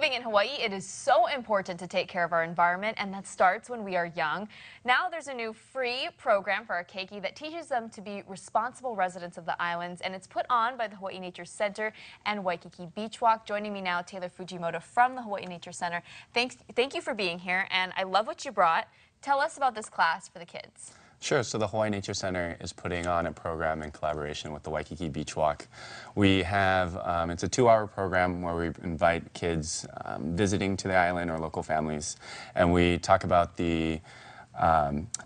Living in Hawaii, it is so important to take care of our environment, and that starts when we are young. Now there's a new free program for our keiki that teaches them to be responsible residents of the islands, and it's put on by the Hawaii Nature Center and Waikiki Beach Walk. Joining me now, Taylor Fujimoto from the Hawaii Nature Center. Thank you for being here, and I love what you brought. Tell us about this class for the kids. Sure. So the Hawaii Nature Center is putting on a program in collaboration with the Waikiki Beach Walk. We have, it's a 2-hour program where we invite kids visiting to the island or local families, and we talk about the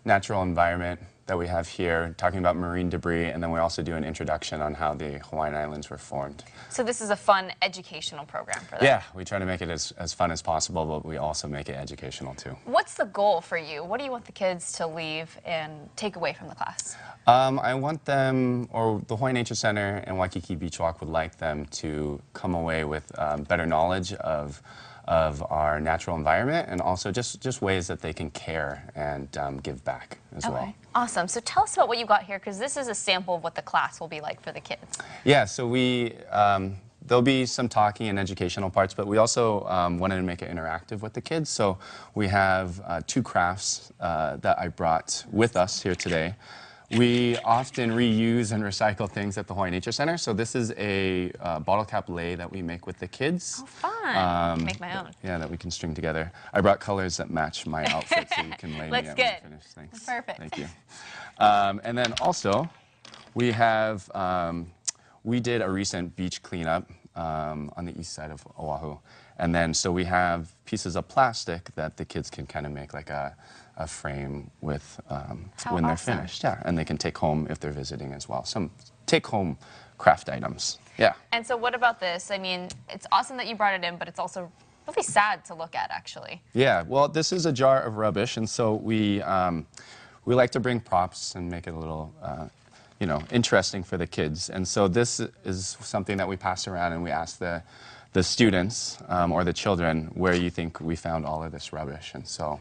natural environment that we have here, talking about marine debris, and then we also do an introduction on how the Hawaiian Islands were formed. So this is a fun educational program for them. Yeah, we try to make it as fun as possible, but we also make it educational too. What's the goal for you? What do you want the kids to leave and take away from the class? I want them, or the Hawaii Nature Center and Waikiki Beach Walk would like them to come away with better knowledge of our natural environment, and also just ways that they can care and give back as well. Awesome. So tell us about what you got here, because this is a sample of what the class will be like for the kids. Yeah, so there'll be some talking and educational parts, but we also wanted to make it interactive with the kids. So we have 2 crafts that I brought with us here today. We often reuse and recycle things at the Hawaii Nature Center. So this is a bottle cap lei that we make with the kids. Oh, fun. Make my own. Yeah, that we can string together. I brought colors that match my outfit so you can lay me Looks out good. when you finish. Thanks. Perfect. Thank you. And then also, we have, we did a recent beach cleanup on the east side of Oahu. And then, so we have pieces of plastic that the kids can kind of make like a frame with when they're finished. Yeah, and they can take home if they're visiting as well. Some take-home craft items. Yeah. And so what about this? I mean, it's awesome that you brought it in, but it's also really sad to look at, actually. Yeah, well, this is a jar of rubbish, and so we like to bring props and make it a little you know, interesting for the kids. And so this is something that we pass around, and we ask the students or the children, where you think we found all of this rubbish. And so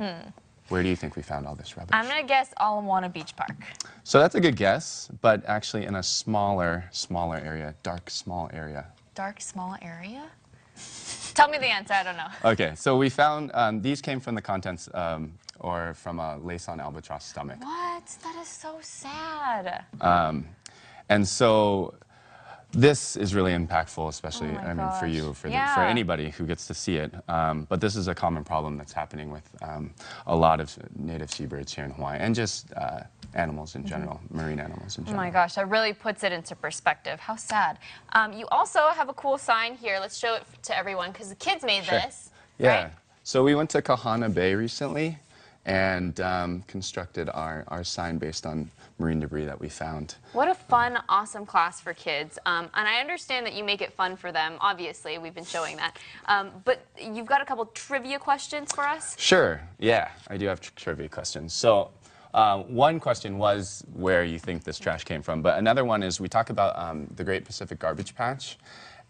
where do you think we found all this rubbish? I'm going to guess Ala Beach Park. So that's a good guess, but actually in a smaller area, dark, small area. Dark, small area? Tell me the answer, I don't know. Okay, so we found, these came from the contents, or from a lace-on albatross stomach. What? That is so sad. And so this is really impactful, especially, I mean, for you, for anybody who gets to see it. But this is a common problem that's happening with a lot of native seabirds here in Hawaii, and just animals in general, marine animals in general. Oh my gosh, that really puts it into perspective. How sad. You also have a cool sign here. Let's show it to everyone, because the kids made this. Yeah. Right? So we went to Kahana Bay recently and constructed our sign based on marine debris that we found. What a fun, awesome class for kids. And I understand that you make it fun for them. Obviously, we've been showing that. But you've got a couple trivia questions for us? Sure. Yeah, I do have trivia questions. So one question was where you think this trash came from. But another one is, we talk about the Great Pacific Garbage Patch.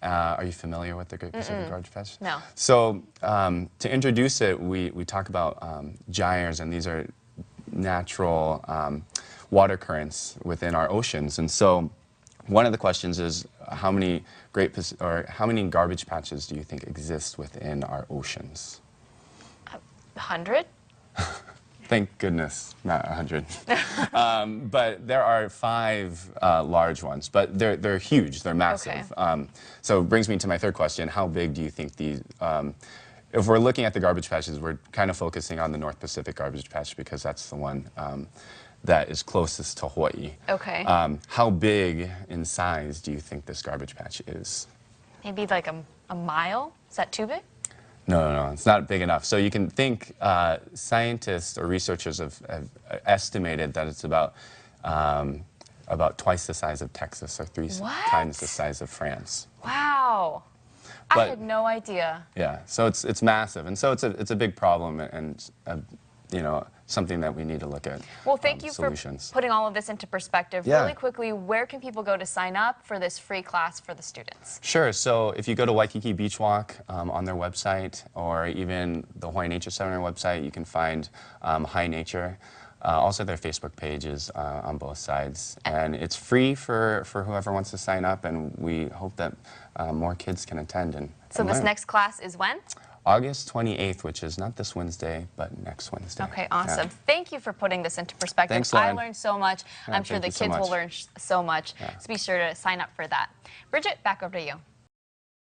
Are you familiar with the Great Pacific Garbage Patch? No. So to introduce it, we talk about gyres, and these are natural water currents within our oceans. And so one of the questions is, how many garbage patches do you think exist within our oceans? 100? Thank goodness, not 100. But there are 5 large ones, but they're huge, they're massive. Okay. So it brings me to my third question: how big do you think these? If we're looking at the garbage patches, we're kind of focusing on the North Pacific Garbage Patch because that's the one that is closest to Hawaii. Okay. How big in size do you think this garbage patch is? Maybe like a mile? Is that too big? No, it's not big enough. So you can think, scientists or researchers have estimated that it's about twice the size of Texas, or 3 times the size of France. Wow. I had no idea. Yeah, so it's massive, and so it's a big problem, and you know, something that we need to look at. Well, thank you for putting all of this into perspective. Yeah. Really quickly, where can people go to sign up for this free class for the students? Sure. So if you go to Waikiki Beach Walk on their website, or even the Hawaii Nature Center website, you can find High Nature. Also, their Facebook page is on both sides. And it's free for whoever wants to sign up, and we hope that more kids can attend and So this learn. next class is when? August 28th, which is not this Wednesday, but next Wednesday. Okay, awesome. Yeah. Thank you for putting this into perspective. Thanks, I Lauren. learned so much. Yeah, I'm sure thank the you so kids will much. learn so much. Yeah. So be sure to sign up for that. Bridget, back over to you.